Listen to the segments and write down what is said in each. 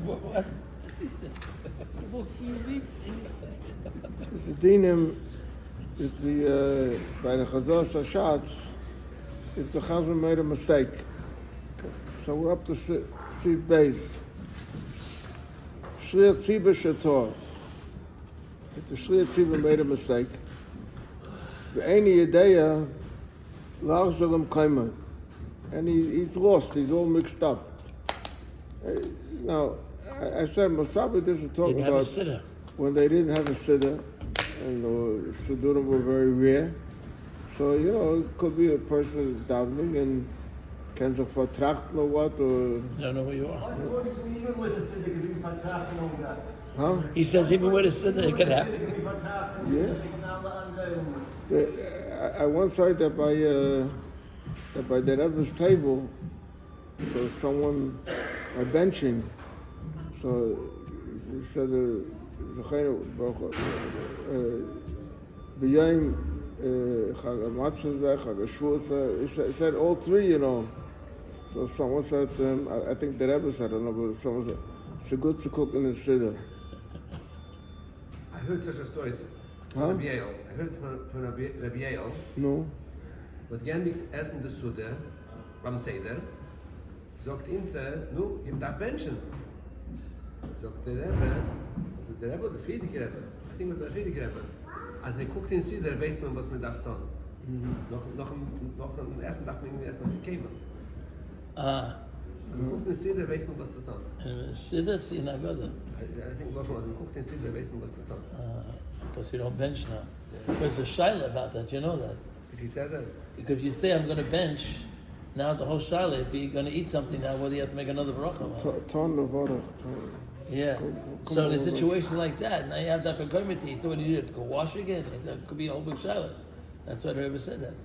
What? Assistant. For a few weeks, assistant. It's a dinim if the by the Chazor Sashatz, if the Chazor made a mistake. So we're up to Sif Beis. Shliat Tziba Shator. If the Shliat Tziba made a mistake, Ve'eni Yedeya Lachzalim Kaima, and he's lost. He's all mixed up. Now, I said Masabi, this is talking about when they didn't have a siddur, and the siddurim were very rare. So, it could be a person davening and can sich vertrachten or what, or... I don't know where you are. Even with the siddur, can be vertrachten on that. Huh? He says even with a siddur, it could happen. Yeah. I once heard that by the Rebbe's table, so someone by benching, so he said b'yayim chag hamatzah chag hashvuos, he said all three, So someone said to him, I think the Rebbe said, I don't know, but someone said, it's a good to cook in the siddur. I heard such a story. Huh? Rabbi Yale. I heard from Rabbi Yale. No. Wat gendigt essen de Sude, beim Seder, sagt ihm ze, nu, ihm da benchen. Sagt der Rebbe, was der Rebbe oder der Friedrich Rebbe? I think it was der Friedrich Rebbe. Als man guckt in Seder, weiß man, was man darf tun. Noch am ersten Tag, wenn wir erst noch gekommen. Man guckt in Seder, weiß man, was zu tun. Siddur, it's in Avodah. I think what was, man guckt in Seder, weiß man, was zu tun. Because you don't bench now. There's a shaila about that, you know that. If you said that, Because if you say I'm going to bench, now it's a whole shaila. If you're going to eat something now, whether you have to make another bracha. Ton levarach. Yeah. So in a situation like that, now you have that for goyim to eat. So what do? You have to go wash again? It could be a whole big shaila. That's why the Rebbe said that.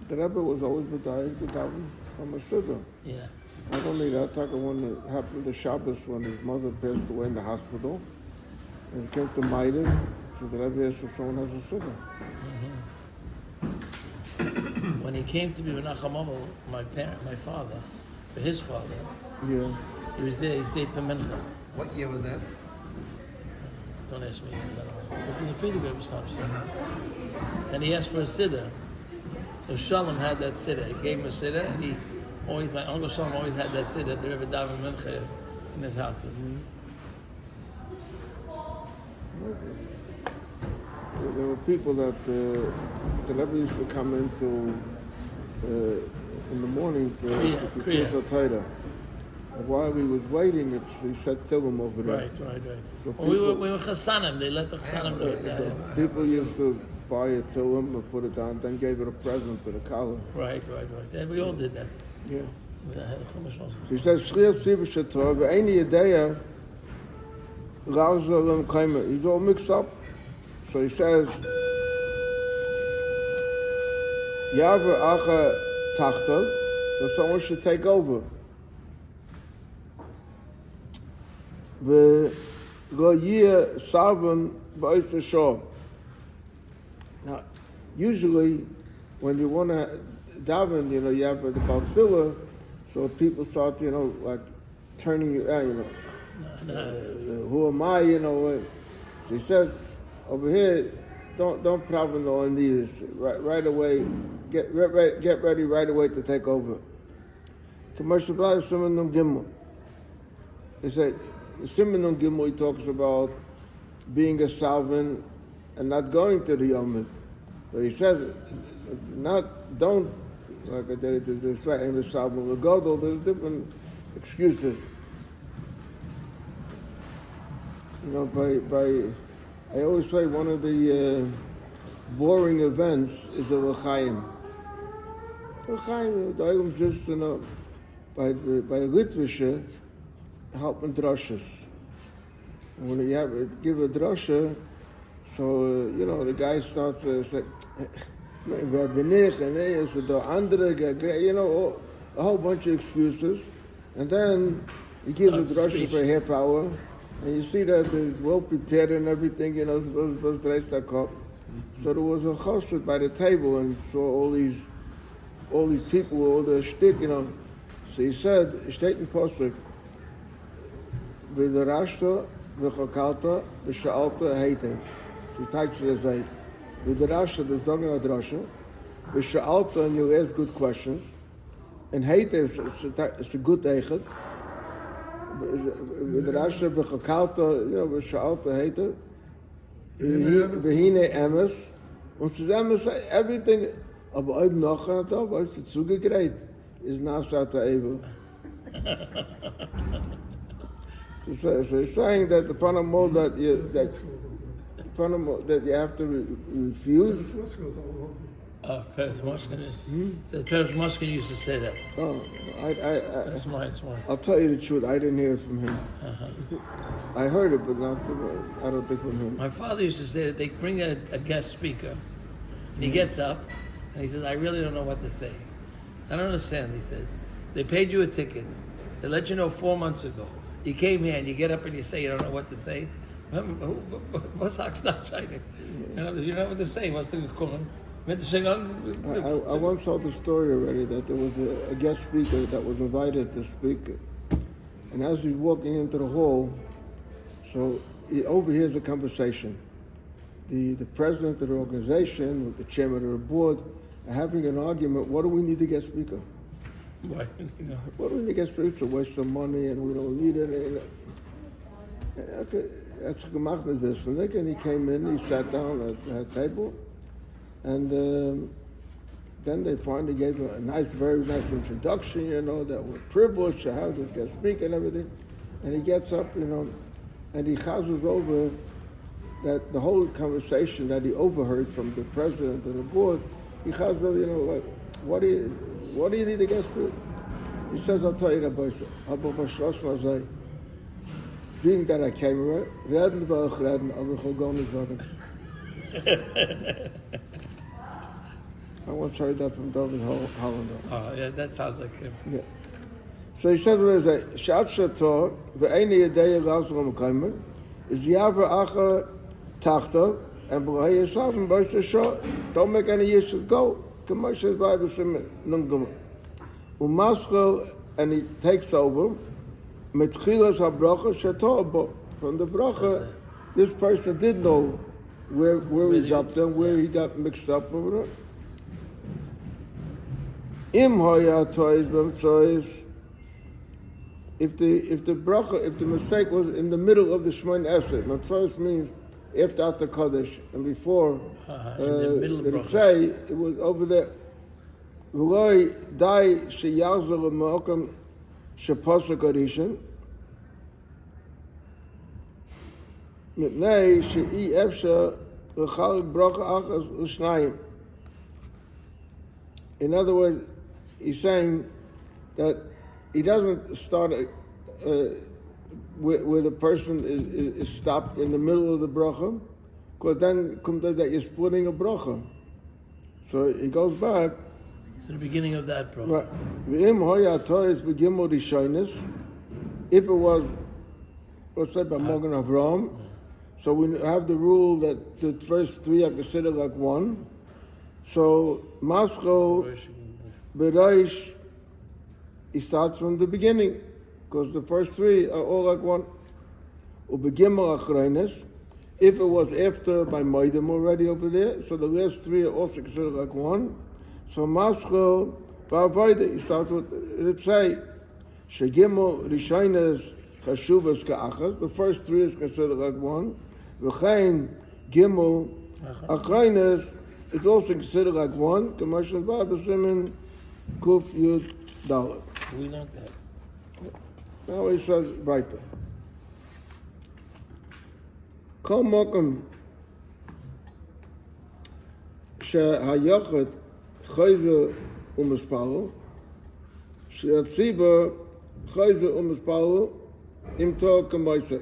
The Rebbe was always b'dayik b'daven from a siddur. Yeah. Not only that, when it happened to Shabbos when his mother passed away in the hospital, and it came to Maidav, so the Rebbe asked if someone has a siddur. When he came to be Menachem Amal, my father, for his father, Yeah. he was there. He stayed for Mincha. what year was that? Don't ask me. It was the Friedrich Rebbe's time. And he asked for a siddur. So Shalom had that siddur. He gave him a siddur, and my Uncle Shalom always had that siddur that the Rebbe davened Mincha in his house. There were people that the Rebbe used to come into in the morning to Kriya Torah. While he was waiting, he said Tillim over there. Right. So We were Chassanim. They let the Chassanim do it. So people used to buy it to him and put it down, then gave it a present to the Kala. Right. And we all did that. Yeah. We had a chumash also. So he says, Shliat Tziba Shator, ve'eni yedeya lachzalim kaima. He's all mixed up. So he says, Yaver acha tachtav, so someone should take over. Ve'lo yeh sarvan ba'is hashor. Now, usually, when you want to daven, you have it about tefillah, so people start, like turning you out, who am I, So he said, over here, don't problem no one needs right away. Get ready right away to take over. Commercial Blast Siman Nun Gimel. He said, Siman Nun Gimel, he talks about being a salvin and not going to the Yomid. But he says, don't, like I did this right, in the salvin, Regodol, there's different excuses. I always say one of the boring events is a L'chaim. L'chaim, the Eigum sits, by Litvische, helping drushes. And when you give a drusha, so, the guy starts to say, wer bin ich, and is the andere, a whole bunch of excuses. And then he gives a drusha for a half hour. And you see that it's well prepared and everything, supposed to raise that cup. So there was a chassid by the table and saw all these people, all the shtick, So he said, steht in Posuk, ודרשת וחקרת ושאלת היטב. So it's like to say, ודרשת, the Zogan Adrasha, ושאלת, and you ask good questions, and היטב, it's a good eichel, ודרשת וחקרת, ושאלת היטב, והנה אמס, und es ist אמס, everything, aber ob noch ein Tag, ob es zugegräht, ist Nasata Eber. So he's saying that the Panamol that you have to refuse. Peretz Moshkin. Says Peretz Moshkin used to say that. Oh, That's smart. I'll tell you the truth. I didn't hear it from him. I heard it, but not. I don't think from him. My father used to say that they bring a guest speaker, and he gets up, and he says, "I really don't know what to say. I don't understand." He says, "They paid you a ticket. They let you know 4 months ago. You came here, and you get up and you say you don't know what to say. What's not shining? You don't know what to say. What's the call?" I once told the story already that there was a guest speaker that was invited to speak, and as he's walking into the hall, so he overhears a conversation. The president of the organization with the chairman of the board are having an argument. What do we need a guest speaker? Why? What do we need a guest speaker? It's a waste of money, and we don't need it. Okay, that's gemacht mit wissen. And he came in. He sat down at the table. And then they finally gave him a very nice introduction, that we're privileged to have this guest speaker and everything. And he gets up, and he chazes over that the whole conversation that he overheard from the president of the board. He chazes over, what do you need a guest speaker? He says, I'll tell you that, boys. Being that I came here, reden wir auch reden, aber ich will gar nicht sagen. I once heard that from David Hollander. Oh, yeah, that sounds like him. Yeah. So he says, Shat Shator, ve'eni yedei razrom kaimer, is yava acha tachta, and b'rei yisaf, and b'rei yisaf, don't make any issues go. K'mosh is by v'sim nungum. Umaschel, and he takes over, mitchilas ha-bracha shator, but from the bracha, this person did know where he's up to, where he got mixed up over it. Im hoya toys bem toys. If the mistake was in the middle of the Shmoin Esed, Matzois means after Kodesh and before in the middle of say it was over there. V'loi dai sheyazor l'mokam sheposek orishin mipnei she'i efsha l'charik bracha achas l'shnayim. In other words, he's saying that he doesn't start where the person is stopped in the middle of the bracha, because then comes that you're splitting a bracha. So he goes back to the beginning of that bracha. Right. If it was, let's say, by Morgan Avram, so we have the rule that the first three are considered like one. So Maschel Bereish, he starts from the beginning, because the first three are all like one. Ubegimel Achreines, if it was after by Moedim already over there, so the last three are also considered like one. So Maschel Ba'avoida, he starts with Ritzai, Shegimel Rishoines Chashuvas Ka'achas, the first three is considered like one. V'chein Gimel Achreines, it's also considered like one. Commercial Bible Siman Kuf Yud Dalet. We learned that. Now he says right there. Kol Mokum She'Hayochet Chayzer U'Mispalo She'Atziba Chayzer U'Mispalo Im Tor Kamoiseh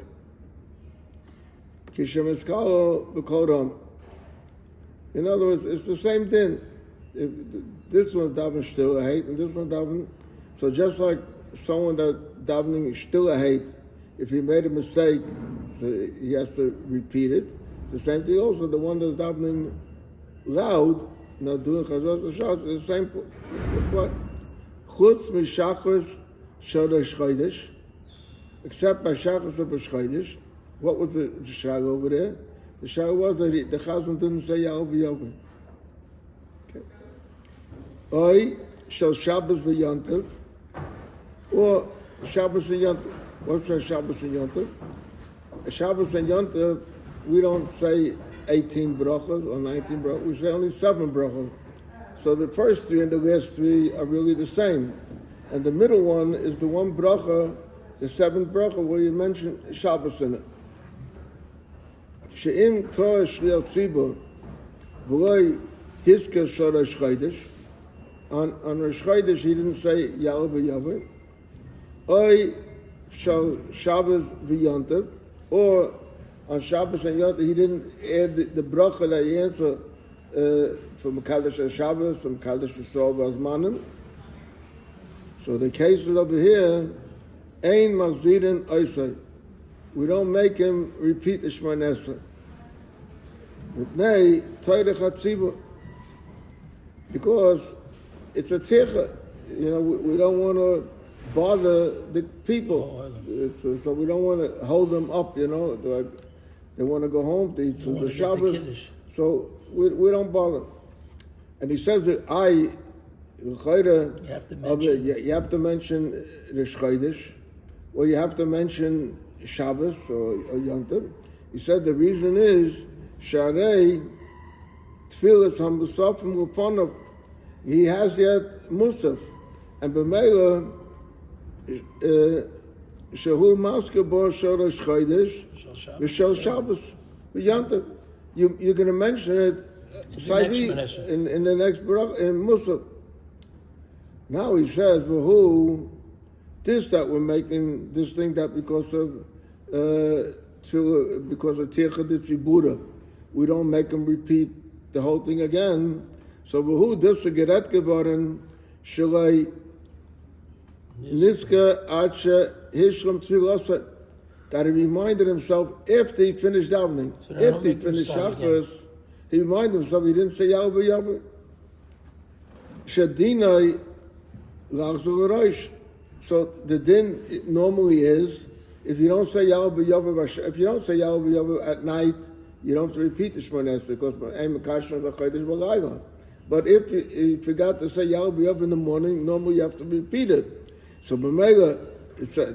Kishemiskalo B'Kodam. In other words, it's the same thing. If this one's davening still a hate, and this one's davening. So just like someone that davening still a hate, if he made a mistake, so he has to repeat it. It's the same thing also. The one that's davening loud, not doing chazos shots, is the same point. Chutz mishachos shodesh chodesh, except by Shachas or B'Shchaydish. What was the shag over there? The shag was that the Chazan didn't say Yahweh Yahweh. Okay. Oy shall Shabbos v'Yontiv, or Shabbos and Yontiv. What's Shabbos and Yontiv? Shabbos and Yontiv, we don't say 18 brachas or 19 brachas. We say only 7 brachas. So the first 3 and the last 3 are really the same. And the middle one is the one bracha, the 7th bracha, where you mention Shabbos in it. She'im to'ah shliach tzibur, v'loi hiska shor Rosh Chodesh. On Rosh Chodesh, he didn't say Yahweh Yahweh. Oy shal Shabbos v'Yontiv, or on Shabbos and Yontiv, he didn't add the bracha that he answered from Mekadosh Shabbos, from Mekadosh Yisrael V'Azmanim. So the case is over here, Ein Machzirin Oisai. We don't make him repeat the Shemona Esrei. Mipnei Toirech HaTzibur. Because it's a teicha. You know, we don't want to bother the people. So we don't want to hold them up, you know. They want to go home to eat the Shabbos. So we don't bother. And he says that you have to mention the Chodesh, or you have to mention Shabbos or Yom Tov. He said the reason is Sharei Tfilas HaMusafim L'Ponav. He has yet Musaf, and B'meila Shehu Masker Bo Shorosh Chodesh V'Shel Shabbos V'Yom Tov. You're going to mention it in the next bracha in Musaf. Now he says, "V'hu this that we're making this thing that because of Teicha D'Tzibura, we don't make him repeat the whole thing again. So v'hu this a geret geworden shalai niska acha hishlam tfilasat, that he reminded himself after he finished davening, after he finished Shachos, he reminded himself he didn't say Yahweh Yahweh. Shadinai lachzor rosh. So the din normally is if you don't say Yahweh Yahweh at night, you don't have to repeat the Shemona Esrei because but if you forgot to say Yahweh in the morning, normally you have to repeat it. So B'mega,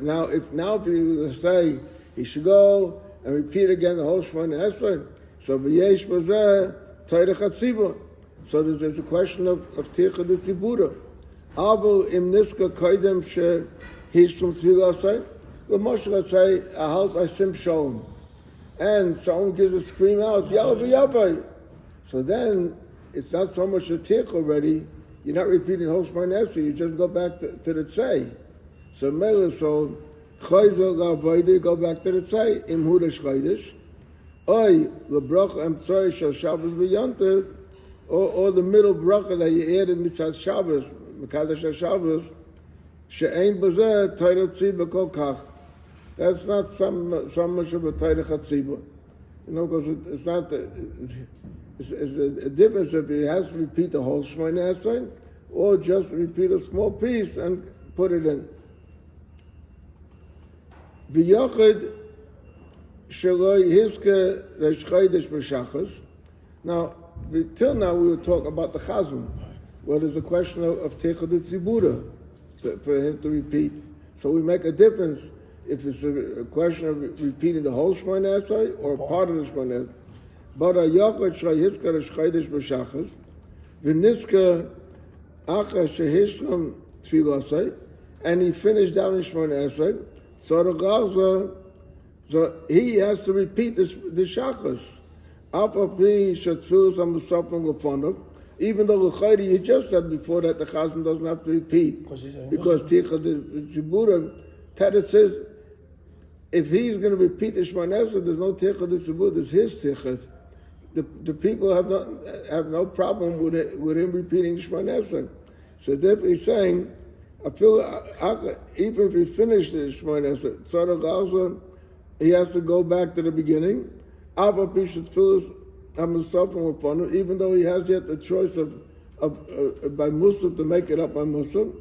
now if you say he should go and repeat again the whole Shemona Esrei, so v'yesh b'zeh Toirech HaTzibur. So there's a question of Teicha D'Tzibura. Aval im niska koidem she hishum tfilasai. The Moshe say ahal b'sim shalom, and someone gives a scream out Yahweh Yahweh. So then it's not so much a teicha already. You're not repeating the whole Shemona Esrei. You just go back to the tzei. So mele so chayzer la'avodah, go back to the tzei im hudash chaydish. Oy lebracha emtzoi shel Shabbos v'Yom Tov, or the middle bracha that you added mitzvah Shabbos, Mekadosh Shabbos, she'ein b'zeh Torah tzibur kol kach. That's not so much of a Torah tzibur, you know, because it's not. It's a difference if he has to repeat the whole Shemona Esrei, or just repeat a small piece and put it in. V'yochid sheloi hiske Rosh Chodesh b'Shachos. Now, till now we were talking about the Chazan. Well, there's a question of Teicha D'Tzibura for him to repeat. So we make a difference if it's a question of repeating the whole Shemona Esrei or part of the Shemona Esrei. But a Yochid Shloi Hiska Rosh Chodesh b'Shachos, v'niska acha shehishlam tfilasai, and he finished down in Shemona Esrei. So he has to repeat the Shachos. Even though l'chayri, he just said before that the Chazan doesn't have to repeat because Teicha D'Tzibura, Teretz says if he's going to repeat the Shemona Esrei, there's no Teicha D'Tzibura, there's his Teicha. The people have no problem with him repeating the Shemona Esrei. So therefore he's saying, I feel even if he finished the Shemona Esrei, he has to go back to the beginning. Even though he has yet the choice of by Muslim to make it up by Muslim.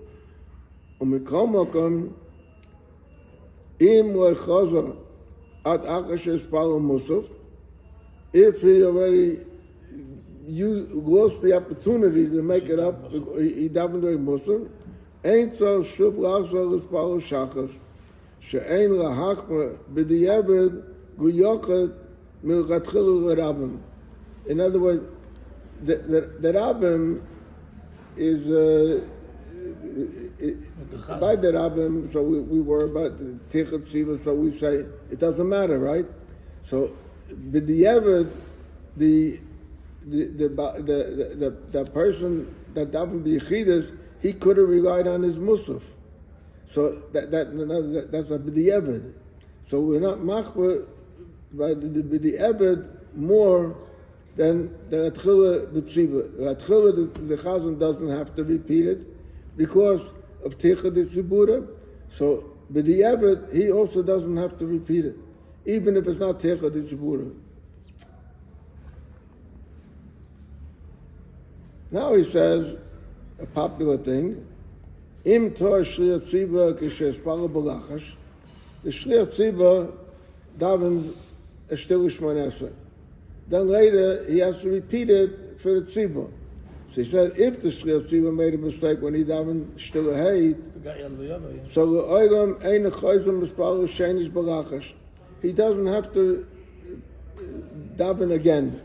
Im lechaza at akash espalo musaf. If he already lost the opportunity to make it up, he davened a musaf. Ain't so shub lachzor espalo shachas. She'ein lahachma b'di'eved guyochet milchatchilu l'rabim. In other words, the rabbim is by the rabbim. So we were about the tichat siva. So we say it doesn't matter, right? So b'di'eved the person that davened b'yichidus, he could have relied on his musaf. So that's a b'di'eved. So we're not machma by the b'di'eved more than the atchila b'tziba. The atchila, the chazan doesn't have to repeat it because of tichad tzibura. So b'di'eved, he also doesn't have to repeat it, even if it's not tichad tzibura. Now he says a popular thing. Im tor shliach tziba k'shespala b'lachash. The shliach tziba davens a still shmona esrei. Then later he has to repeat it for the tziba. So he says if the shliach tziba made a mistake when he davened still a heit, so le'olam ein chayzim b'spala shenish b'lachash. He doesn't have to daven again.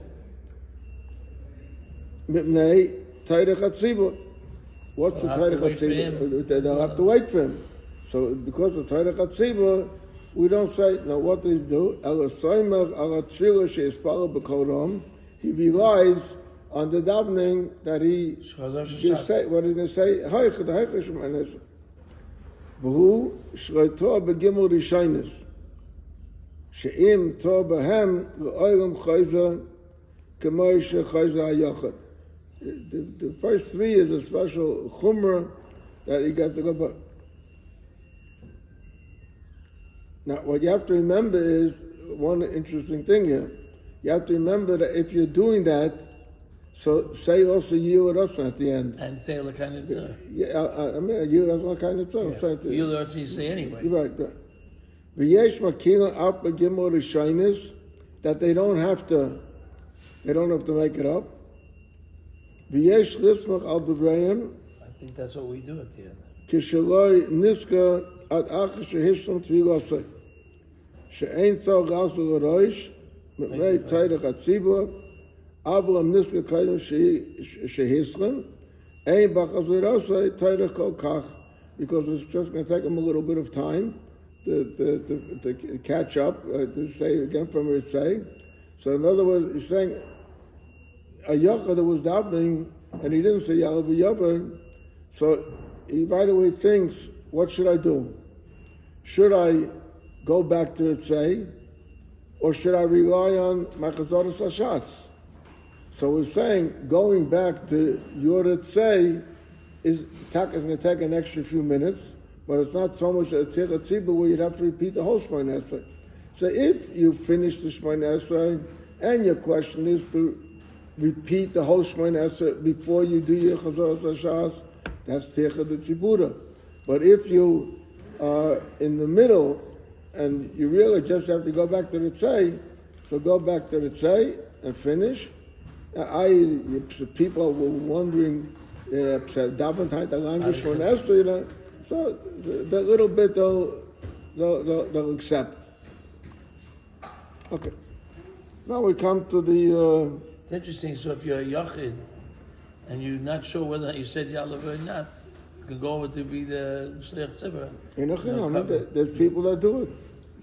Mipnei tayrech hatziba. What's the Tayrech HaTziba? They'll have to wait for him. So because of Tayrech HaTziba, we don't say, now what do? He relies on the davening that he just say, what he's going to say, V'hu shreito begimel rishaynis. She'im to behem le'olam chayza k'moi shechayza hayachad. The first three is a special chumrah that you got to go back. Now, what you have to remember is one interesting thing here. You have to remember that if you're doing that, so say also Yud Ratzon at the end. And say L'kain Yitzhak. Yeah, I mean Yud Ratzon L'kain Yitzhak. Yud Ratzon you say anyway. You're right. V'yesh makila up begimel rishaynis that they don't have to make it up. V'yesh lismach al devrayim. I think that's what we do at the end. Kishaloi niska ad achash shehishlam tvilasei. She'ein tzal gazel l'roish mepnei tayrech hatzibur avlam niska kaidem shehislam ein b'chazirasei tayrech kol kach, because it's just going to take him a little bit of time to catch up, to say again from Ritzay. So in other words, he's saying a yachad that was davening and he didn't say Yalav Yavah, so he right away thinks, what should I do? Should I go back to Ritzay, or should I rely on my Chazaras Hashatz? So we're saying going back to your Ritzay is going to take an extra few minutes, but it's not so much a Tichat Tzibur where you'd have to repeat the whole Shmoneh Esrei. So if you finish the Shmoneh Esrei and your question is to repeat the whole Shmoneh Esrei before you do your Chazaras Hashatz, that's Tichat Tzibura. But if you are in the middle and you really just have to go back to Ritzay, so go back to Ritzay and finish. People were wondering, daven time the language for Esrei, so the little bit they'll accept. Okay. Now we come to the. It's interesting. So if you're a yachid and you're not sure whether you said Yalav or not, you can go over to be the shliach tzibur. There's people that do it.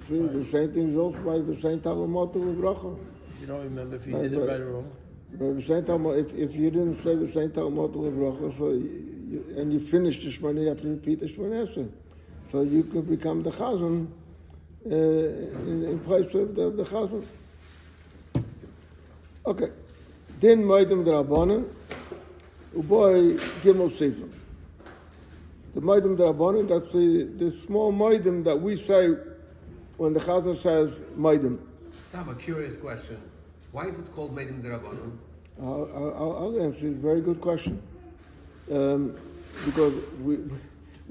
Right. The same thing is also by the same Talmud with bracha. You don't remember if you did it right or wrong. But the same Talmud, if you didn't say the same Talmud with bracha, so and you finish the Shmoneh, you have to repeat the Shmoneh Esrei. So you could become the chazan in place of the chazan. Okay. Din moedim d'Rabbanan, uboy gimel sifim. The moedim d'Rabbanan, that's the small moedim that we say when the chazan says moedim. I have a curious question. Why is it called moedim d'Rabbanan? I'll answer. It's a very good question. Because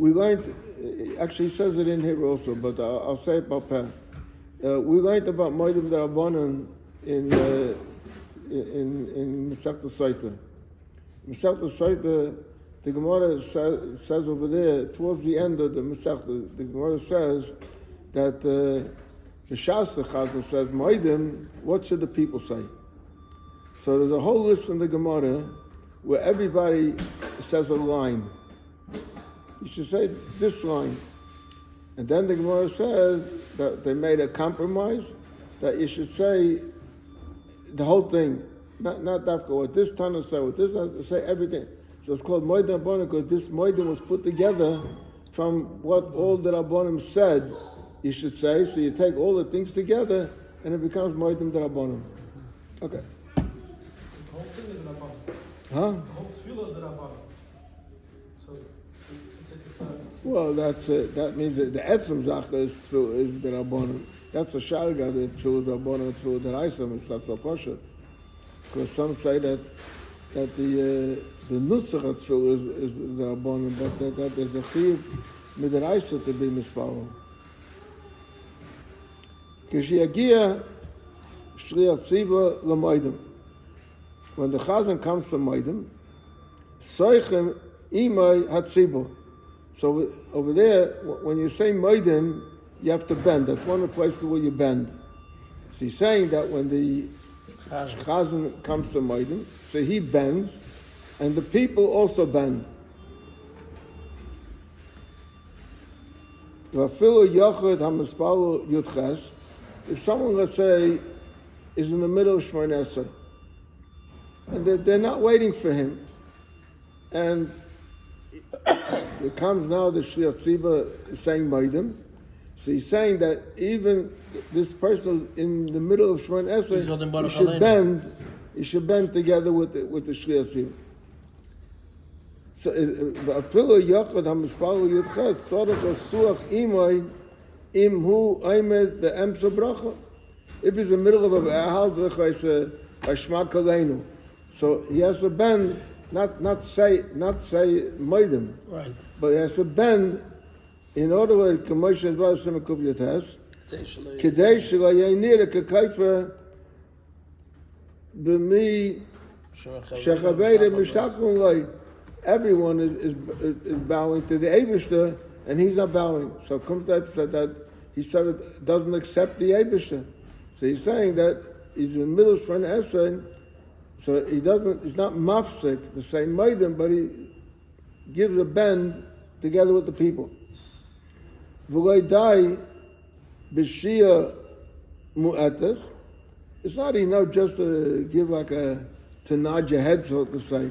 we're going to, actually he says it in here also, but I'll say it about Peh. We're going to about Moedim D'Rabbanan in Masechta Saita. Masechta Saita, the Gemara says over there, towards the end of the Masechta, the Gemara says that the Shasta Chazal says, Moedim, what should the people say? So there's a whole list in the Gemara where everybody says a line. You should say this line. And then the Gemara says that they made a compromise, that you should say the whole thing, not after what this Tana said, what this Tana say, everything. So it's called Moedim Rabbanim because this Moedim was put together from what all the Rabbanim said you should say. So you take all the things together and it becomes Moedim Rabbanim. Okay. The whole thing is the Rabbanim. Huh? The whole tefillah is the Rabbanim. So it's a Well, that means that the etzem zacha is the Rabbanim. That's a shalga, the tefillah is the Rabbanim, the tefillah the Raisam. It's not so pasha. Because some say that the nusach of tefillah is the Rabbanim, but that there's a chiyuv midraisa to be misfollowed. Kishiyagia shliach tziva l'moedim. When the chazan comes to moedim, soichem imay hatzibur. So over there, when you say moedim, you have to bend. That's one of the places where you bend. So he's saying that when the chazan comes to moedim, so he bends, and the people also bend. If someone, let's say, is in the middle of Shmoneh Esrei, and they're not waiting for him, and it comes now the Shliach Tziba saying Moedim, so he's saying that even this person in the middle of Shmoneh Esrei, he should bend together with the Shliach Tziba. So, Afilu Yochad HaMispalu Yudchet Tzorech L'Suach Imay Im Hu Aymed Be'emsa Bracha. If he's in the middle of a Ahal B'Chayse Hashma Kaleinu, so he has to bend, not say Moedim, Right. but he has to bend in order to Kamoshe Zbar Simekub Yotes Kedei Shelo Yainir Kekaifa B'mi Shechavere Mishtachun Loi. Everyone is bowing to the Eibishter, and he's not bowing. So comes that said that he said it doesn't accept the Eibishter. So he's saying that he's in the middle of Shmoneh Esrei, so he's not mafsik to say Moedim, but he gives a bend together with the people. V'loi dai b'shia mu'etes. It's not enough just to give like to nod your head, so to say.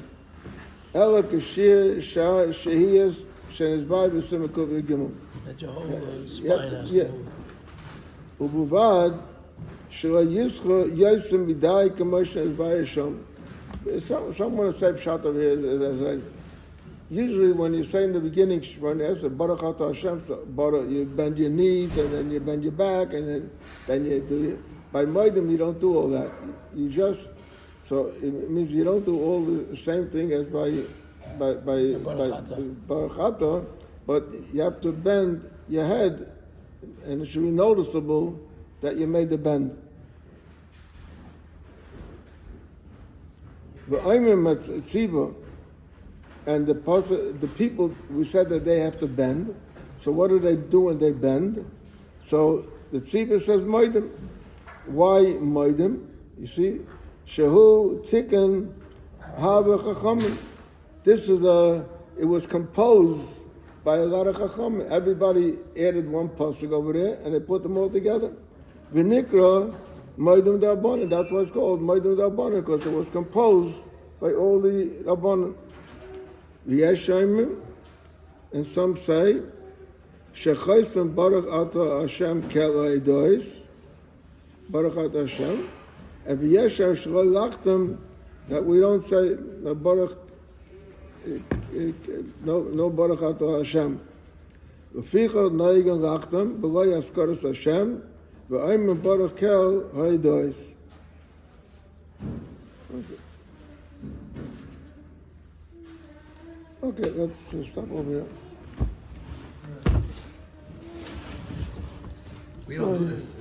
Ela kashir shehiyas shenizbai b'simekov yigimum. That your whole spine has to move. Ubuvad shelo yischo yosim b'dai kamoshe nizbai Hashem. Someone say pshat over here. Usually when you say in the beginning Shmoneh Esrei Baruch Atah Hashem, so you bend your knees and then you bend your back and then you do it. By Moedim you don't do all that. You just So it means you don't do all the same thing as by Baruch Atah, but you have to bend your head, and it should be noticeable that you made the bend. And the people, we said that they have to bend. So what do they do when they bend? So the Tziva says Moedim. Why Moedim? You see? Shehu Tikkun Hava Chachamim. This is it was composed by a lot of Chachamim. Everybody added one pasuk over there, and they put them all together. V'nikra Moedim D'Rabbanan. That's why it's called Moedim D'Rabbanan, because it was composed by all the Rabbanan. V'yeshayim, and some say Shechaysim Baruch Atah Hashem Kel Eidois, Baruch Atah Hashem. And v'yeshem shelo lachtem, that we don't say no Baruch Atah Hashem. V'ficha neigen lachtem b'lo yaskaras Hashem v'ayim Baruch Kel ha'edois. Okay, let's stop over here. We don't do this.